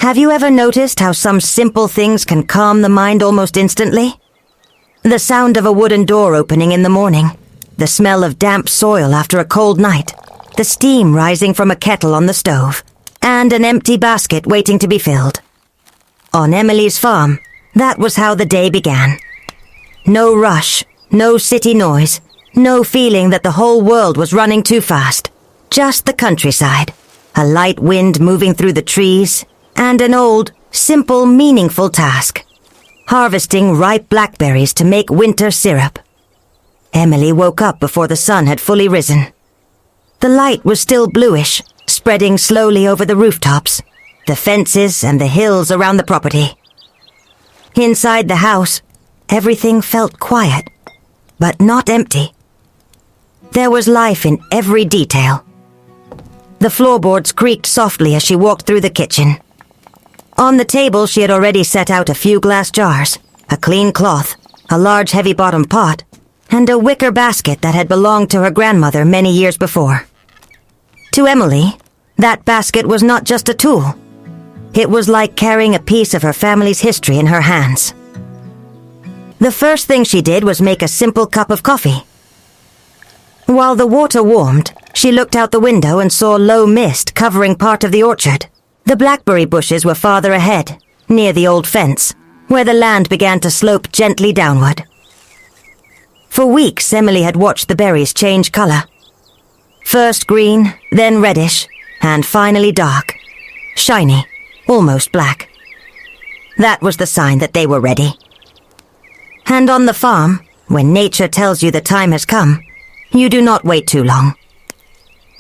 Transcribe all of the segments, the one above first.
Have you ever noticed how some simple things can calm the mind almost instantly? The sound of a wooden door opening in the morning, the smell of damp soil after a cold night, the steam rising from a kettle on the stove, and an empty basket waiting to be filled. On Emily's farm, that was how the day began. No rush, no city noise, no feeling that the whole world was running too fast. Just the countryside, a light wind moving through the trees, and an old, simple, meaningful task. Harvesting ripe blackberries to make winter syrup. Emily woke up before the sun had fully risen. The light was still bluish, spreading slowly over the rooftops, the fences and the hills around the property. Inside the house, everything felt quiet, but not empty. There was life in every detail. The floorboards creaked softly as she walked through the kitchen. On the table she had already set out a few glass jars, a clean cloth, a large heavy-bottomed pot, and a wicker basket that had belonged to her grandmother many years before. To Emily, that basket was not just a tool. It was like carrying a piece of her family's history in her hands. The first thing she did was make a simple cup of coffee. While the water warmed, she looked out the window and saw low mist covering part of the orchard. The blackberry bushes were farther ahead, near the old fence, where the land began to slope gently downward. For weeks, Emily had watched the berries change color. First green, then reddish, and finally dark. Shiny, almost black. That was the sign that they were ready. And on the farm, when nature tells you the time has come, you do not wait too long.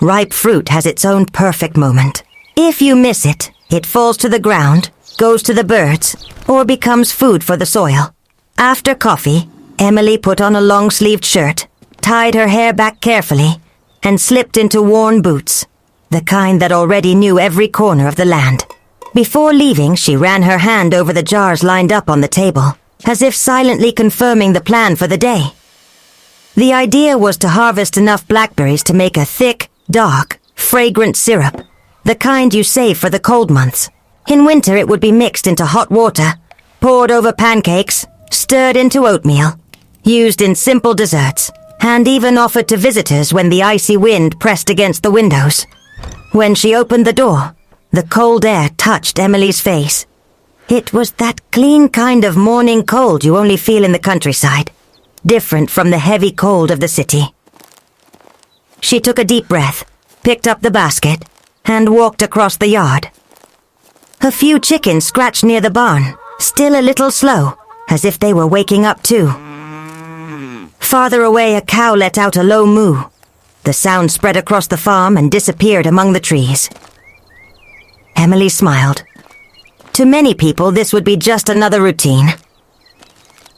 Ripe fruit has its own perfect moment. If you miss it, it falls to the ground, goes to the birds, or becomes food for the soil. After coffee, Emily put on a long-sleeved shirt, tied her hair back carefully, and slipped into worn boots, the kind that already knew every corner of the land. Before leaving, she ran her hand over the jars lined up on the table, as if silently confirming the plan for the day. The idea was to harvest enough blackberries to make a thick, dark, fragrant syrup, the kind you save for the cold months. In winter it would be mixed into hot water, poured over pancakes, stirred into oatmeal, used in simple desserts, and even offered to visitors when the icy wind pressed against the windows. When she opened the door, the cold air touched Emily's face. It was that clean kind of morning cold you only feel in the countryside, different from the heavy cold of the city. She took a deep breath, picked up the basket, and walked across the yard. A few chickens scratched near the barn, still a little slow, as if they were waking up too. Farther away, a cow let out a low moo. The sound spread across the farm and disappeared among the trees. Emily smiled. To many people, this would be just another routine.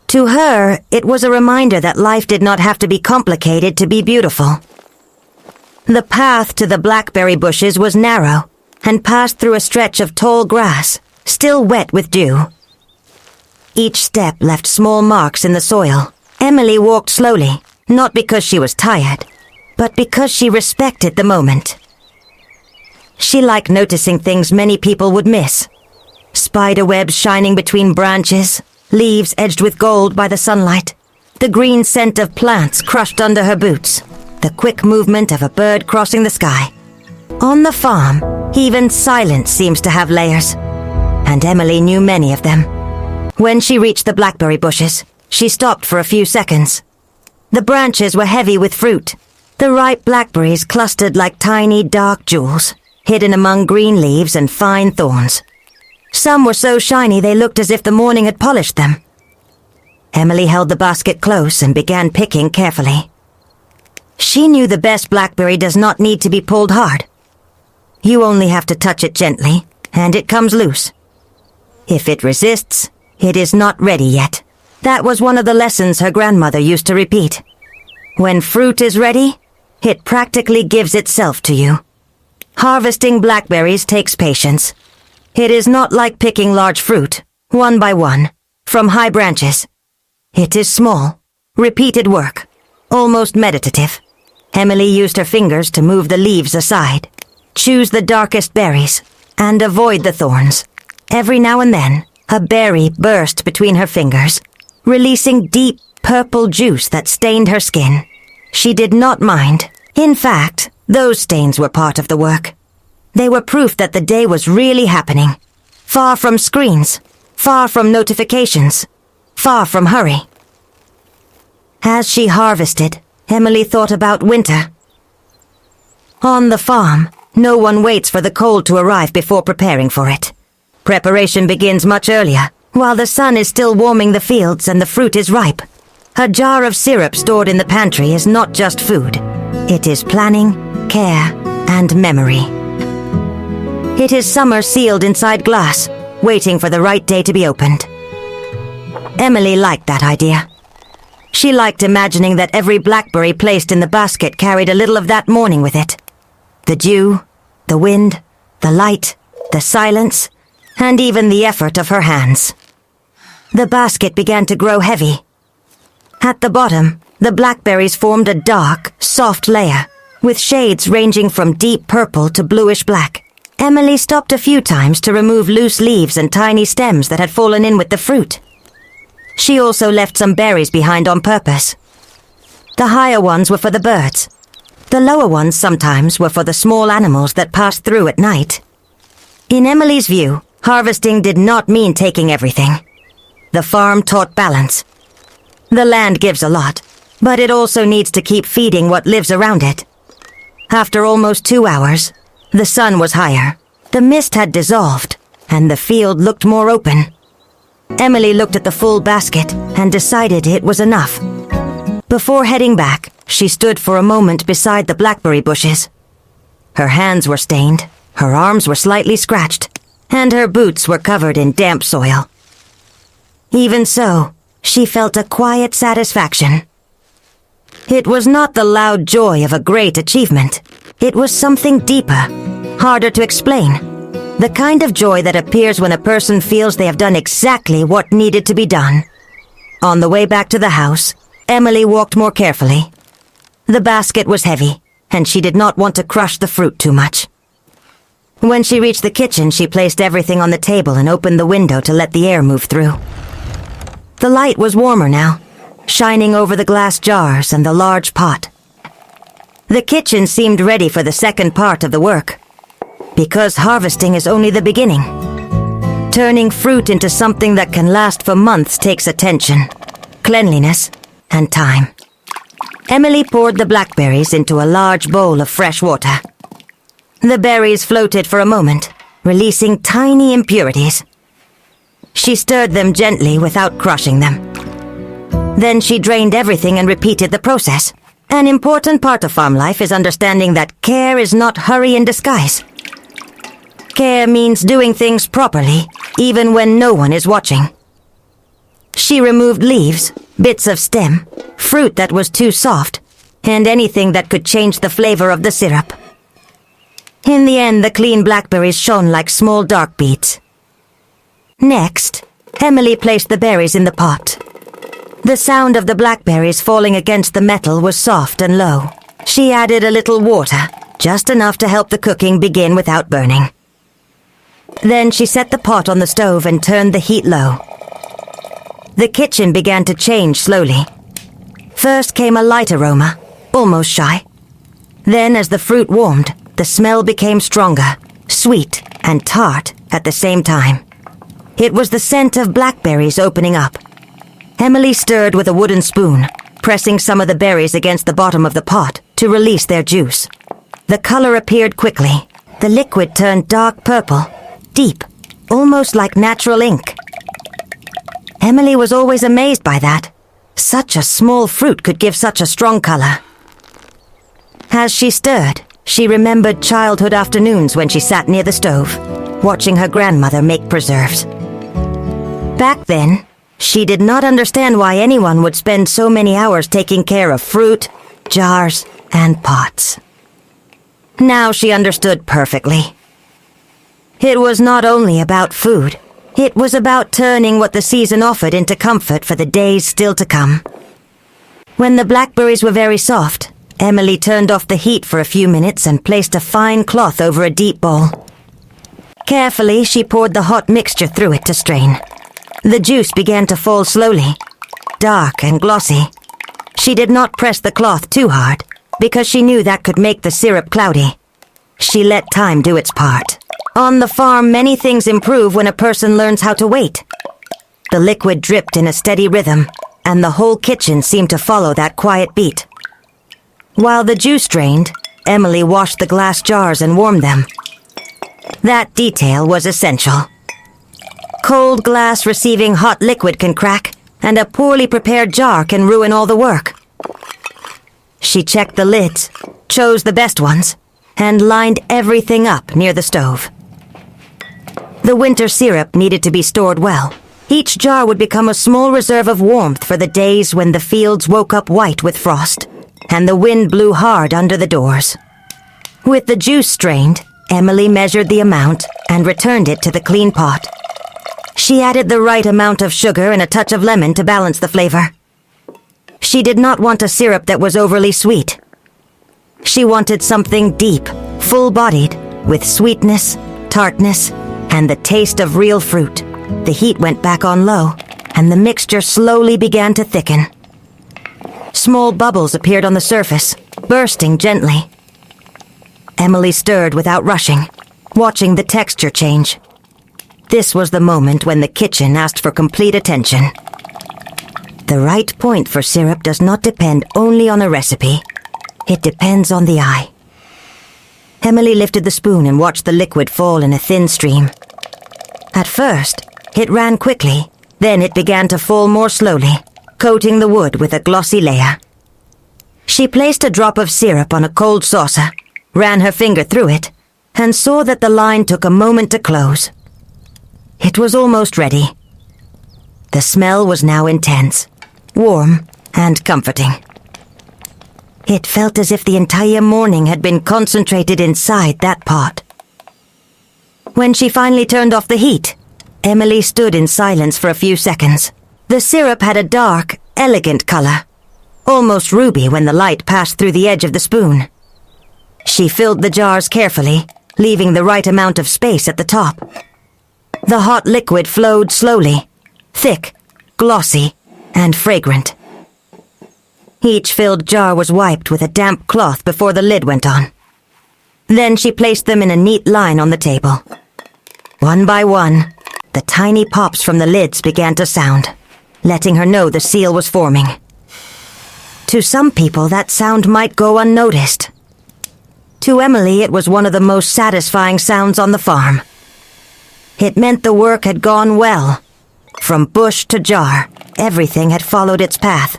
To her, it was a reminder that life did not have to be complicated to be beautiful. The path to the blackberry bushes was narrow and passed through a stretch of tall grass, still wet with dew. Each step left small marks in the soil. Emily walked slowly, not because she was tired, but because she respected the moment. She liked noticing things many people would miss. Spiderwebs shining between branches, leaves edged with gold by the sunlight, the green scent of plants crushed under her boots, the quick movement of a bird crossing the sky. On the farm, even silence seems to have layers, and Emily knew many of them. When she reached the blackberry bushes, she stopped for a few seconds. The branches were heavy with fruit. The ripe blackberries clustered like tiny, dark jewels, hidden among green leaves and fine thorns. Some were so shiny they looked as if the morning had polished them. Emily held the basket close and began picking carefully. She knew the best blackberry does not need to be pulled hard. You only have to touch it gently, and it comes loose. If it resists, it is not ready yet. That was one of the lessons her grandmother used to repeat. When fruit is ready, it practically gives itself to you. Harvesting blackberries takes patience. It is not like picking large fruit, one by one, from high branches. It is small, repeated work, almost meditative. Emily used her fingers to move the leaves aside, choose the darkest berries, and avoid the thorns. Every now and then, a berry burst between her fingers, releasing deep purple juice that stained her skin. She did not mind. In fact, those stains were part of the work. They were proof that the day was really happening. Far from screens, far from notifications, far from hurry. As she harvested, Emily thought about winter. On the farm, no one waits for the cold to arrive before preparing for it. Preparation begins much earlier, while the sun is still warming the fields and the fruit is ripe. A jar of syrup stored in the pantry is not just food. It is planning, care, and memory. It is summer sealed inside glass, waiting for the right day to be opened. Emily liked that idea. She liked imagining that every blackberry placed in the basket carried a little of that morning with it. The dew, the wind, the light, the silence, and even the effort of her hands. The basket began to grow heavy. At the bottom, the blackberries formed a dark, soft layer, with shades ranging from deep purple to bluish black. Emily stopped a few times to remove loose leaves and tiny stems that had fallen in with the fruit. She also left some berries behind on purpose. The higher ones were for the birds. The lower ones sometimes were for the small animals that passed through at night. In Emily's view, harvesting did not mean taking everything. The farm taught balance. The land gives a lot, but it also needs to keep feeding what lives around it. After almost 2 hours, the sun was higher, the mist had dissolved, and the field looked more open. Emily looked at the full basket and decided it was enough. Before heading back, she stood for a moment beside the blackberry bushes. Her hands were stained, her arms were slightly scratched, and her boots were covered in damp soil. Even so, she felt a quiet satisfaction. It was not the loud joy of a great achievement. It was something deeper, harder to explain. The kind of joy that appears when a person feels they have done exactly what needed to be done. On the way back to the house, Emily walked more carefully. The basket was heavy, and she did not want to crush the fruit too much. When she reached the kitchen, she placed everything on the table and opened the window to let the air move through. The light was warmer now, shining over the glass jars and the large pot. The kitchen seemed ready for the second part of the work, because harvesting is only the beginning. Turning fruit into something that can last for months takes attention, cleanliness, and time. Emily poured the blackberries into a large bowl of fresh water. The berries floated for a moment, releasing tiny impurities. She stirred them gently without crushing them. Then she drained everything and repeated the process. An important part of farm life is understanding that care is not hurry in disguise. Care means doing things properly, even when no one is watching. She removed leaves, bits of stem, fruit that was too soft, and anything that could change the flavor of the syrup. In the end, the clean blackberries shone like small dark beads. Next, Emily placed the berries in the pot. The sound of the blackberries falling against the metal was soft and low. She added a little water, just enough to help the cooking begin without burning. Then she set the pot on the stove and turned the heat low. The kitchen began to change slowly. First came a light aroma, almost shy. Then, as the fruit warmed, the smell became stronger, sweet and tart at the same time. It was the scent of blackberries opening up. Emily stirred with a wooden spoon, pressing some of the berries against the bottom of the pot to release their juice. The color appeared quickly. The liquid turned dark purple, deep, almost like natural ink. Emily was always amazed by that. Such a small fruit could give such a strong color. As she stirred, she remembered childhood afternoons when she sat near the stove, watching her grandmother make preserves. Back then, she did not understand why anyone would spend so many hours taking care of fruit, jars, and pots. Now she understood perfectly. It was not only about food. It was about turning what the season offered into comfort for the days still to come. When the blackberries were very soft, Emily turned off the heat for a few minutes and placed a fine cloth over a deep bowl. Carefully, she poured the hot mixture through it to strain. The juice began to fall slowly, dark and glossy. She did not press the cloth too hard, because she knew that could make the syrup cloudy. She let time do its part. On the farm, many things improve when a person learns how to wait. The liquid dripped in a steady rhythm, and the whole kitchen seemed to follow that quiet beat. While the juice drained, Emily washed the glass jars and warmed them. That detail was essential. Cold glass receiving hot liquid can crack, and a poorly prepared jar can ruin all the work. She checked the lids, chose the best ones, and lined everything up near the stove. The winter syrup needed to be stored well. Each jar would become a small reserve of warmth for the days when the fields woke up white with frost, and the wind blew hard under the doors. With the juice strained, Emily measured the amount and returned it to the clean pot. She added the right amount of sugar and a touch of lemon to balance the flavor. She did not want a syrup that was overly sweet. She wanted something deep, full-bodied, with sweetness, tartness, and the taste of real fruit. The heat went back on low, and the mixture slowly began to thicken. Small bubbles appeared on the surface, bursting gently. Emily stirred without rushing, watching the texture change. This was the moment when the kitchen asked for complete attention. The right point for syrup does not depend only on a recipe. It depends on the eye. Emily lifted the spoon and watched the liquid fall in a thin stream. At first, it ran quickly, then it began to fall more slowly, coating the wood with a glossy layer. She placed a drop of syrup on a cold saucer, ran her finger through it, and saw that the line took a moment to close. It was almost ready. The smell was now intense, warm, and comforting. It felt as if the entire morning had been concentrated inside that pot. When she finally turned off the heat, Emily stood in silence for a few seconds. The syrup had a dark, elegant color, almost ruby when the light passed through the edge of the spoon. She filled the jars carefully, leaving the right amount of space at the top. The hot liquid flowed slowly, thick, glossy, and fragrant. Each filled jar was wiped with a damp cloth before the lid went on. Then she placed them in a neat line on the table. One by one, the tiny pops from the lids began to sound, letting her know the seal was forming. To some people, that sound might go unnoticed. To Emily, it was one of the most satisfying sounds on the farm. It meant the work had gone well. From bush to jar, everything had followed its path.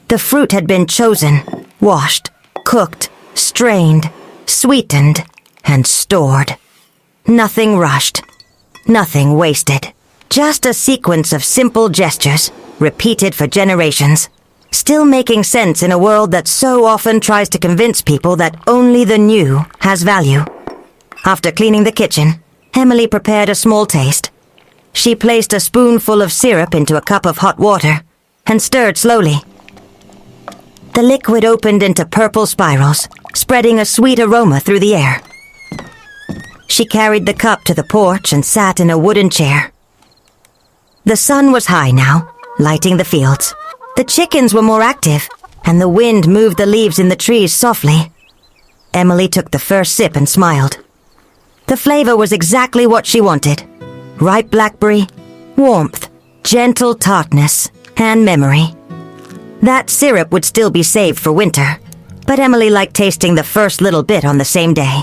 The fruit had been chosen, washed, cooked, strained, sweetened, and stored. Nothing rushed. Nothing wasted. Just a sequence of simple gestures, repeated for generations, still making sense in a world that so often tries to convince people that only the new has value. After cleaning the kitchen, Emily prepared a small taste. She placed a spoonful of syrup into a cup of hot water and stirred slowly. The liquid opened into purple spirals, spreading a sweet aroma through the air. She carried the cup to the porch and sat in a wooden chair. The sun was high now, lighting the fields. The chickens were more active, and the wind moved the leaves in the trees softly. Emily took the first sip and smiled. The flavor was exactly what she wanted. Ripe blackberry, warmth, gentle tartness, and memory. That syrup would still be saved for winter, but Emily liked tasting the first little bit on the same day.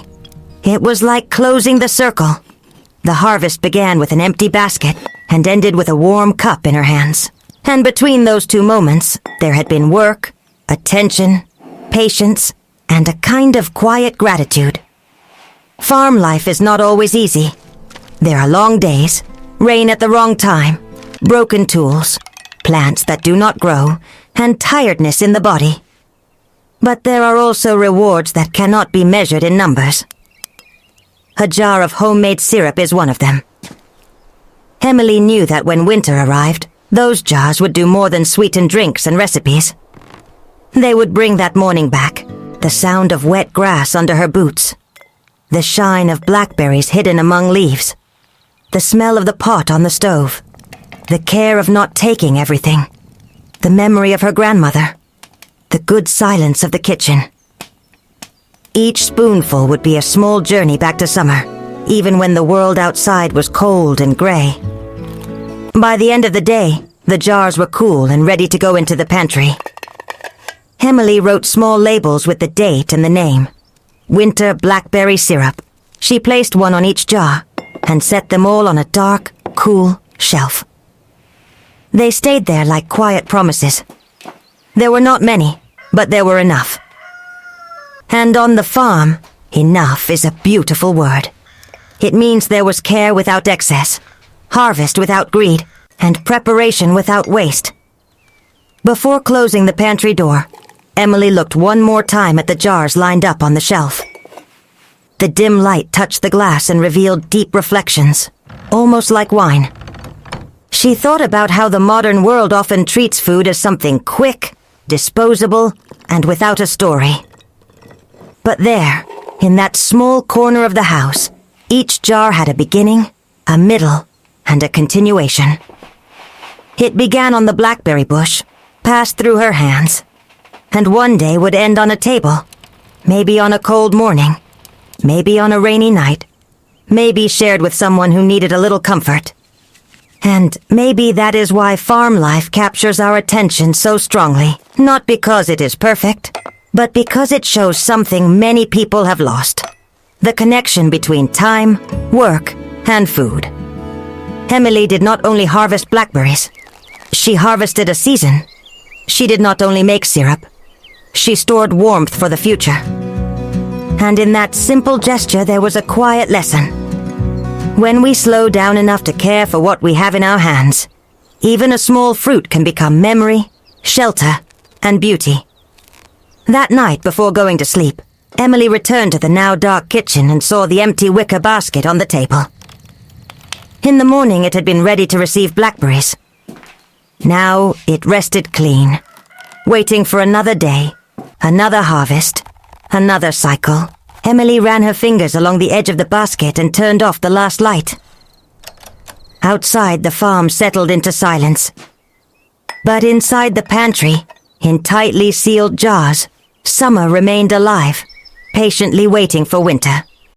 It was like closing the circle. The harvest began with an empty basket and ended with a warm cup in her hands. And between those two moments, there had been work, attention, patience, and a kind of quiet gratitude. Farm life is not always easy. There are long days, rain at the wrong time, broken tools, plants that do not grow, and tiredness in the body. But there are also rewards that cannot be measured in numbers. A jar of homemade syrup is one of them. Emily knew that when winter arrived, those jars would do more than sweeten drinks and recipes. They would bring that morning back, the sound of wet grass under her boots. the shine of blackberries hidden among leaves, the smell of the pot on the stove, the care of not taking everything, the memory of her grandmother, the good silence of the kitchen. Each spoonful would be a small journey back to summer, even when the world outside was cold and gray. By the end of the day, the jars were cool and ready to go into the pantry. Emily wrote small labels with the date and the name. Winter blackberry syrup. She placed one on each jar and set them all on a dark, cool shelf. They stayed there like quiet promises. There were not many, but there were enough. And on the farm, enough is a beautiful word. It means there was care without excess, harvest without greed, and preparation without waste. Before closing the pantry door, Emily looked one more time at the jars lined up on the shelf. The dim light touched the glass and revealed deep reflections, almost like wine. She thought about how the modern world often treats food as something quick, disposable, and without a story. But there, in that small corner of the house, each jar had a beginning, a middle, and a continuation. It began on the blackberry bush, passed through her hands, and one day would end on a table, maybe on a cold morning, maybe on a rainy night, maybe shared with someone who needed a little comfort. And maybe that is why farm life captures our attention so strongly, not because it is perfect, but because it shows something many people have lost: the connection between time, work, and food. Emily did not only harvest blackberries. She harvested a season. She did not only make syrup. She stored warmth for the future. And in that simple gesture there was a quiet lesson. When we slow down enough to care for what we have in our hands, even a small fruit can become memory, shelter, and beauty. That night, before going to sleep, Emily returned to the now dark kitchen and saw the empty wicker basket on the table. In the morning it had been ready to receive blackberries. Now it rested clean, waiting for another day, another harvest, another cycle. Emily ran her fingers along the edge of the basket and turned off the last light. Outside, the farm settled into silence. But inside the pantry, in tightly sealed jars, summer remained alive, patiently waiting for winter.